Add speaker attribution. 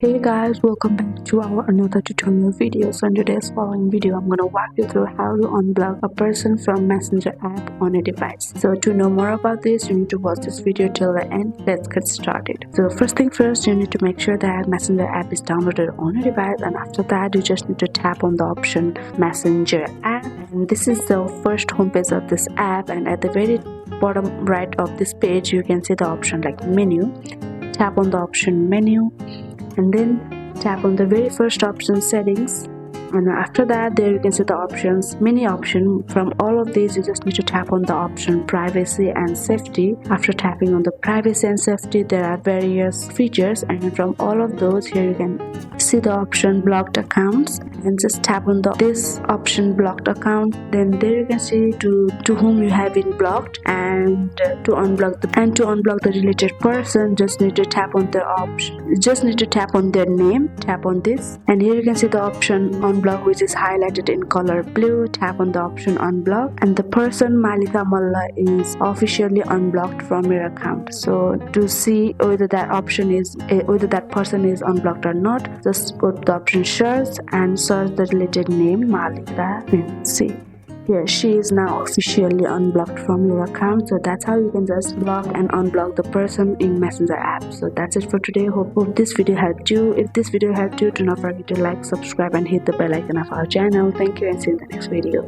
Speaker 1: Hey guys, welcome back to our another tutorial video. So in today's following video, I'm gonna walk you through how to unblock a person from Messenger app on a device. So to know more about this, you need to watch this video till the end. Let's get started. So first thing first, you need to make sure that Messenger app is downloaded on a device, and after that, you just need to tap on the option Messenger app. And this is the first homepage of this app, and at the very bottom right of this page, you can see the option like menu. Tap on the option menu and then tap on the very first option settings, and after that there you can see the options many option. From all of these you just need to tap on the option privacy and safety. After tapping on the privacy and safety, there are various features, and from all of those here you can see the option blocked accounts, and just tap on this option blocked account. Then there you can see to whom you have been blocked, and to unblock the related person, just need to tap on the option, just need to tap on their name. Tap on this, and here you can see the option unblock, which is highlighted in color blue. Tap on the option unblock, and the person Malika Malla is officially unblocked from your account. So to see whether that person is unblocked or not, just go to the option search and search the related name Malika, and see here she is now officially unblocked from your account. So that's how you can just block and unblock the person in Messenger app. So that's it for today. Hope this video helped you. If this video helped you, do not forget to like, subscribe and hit the bell icon of our channel. Thank you, and see you in the next video.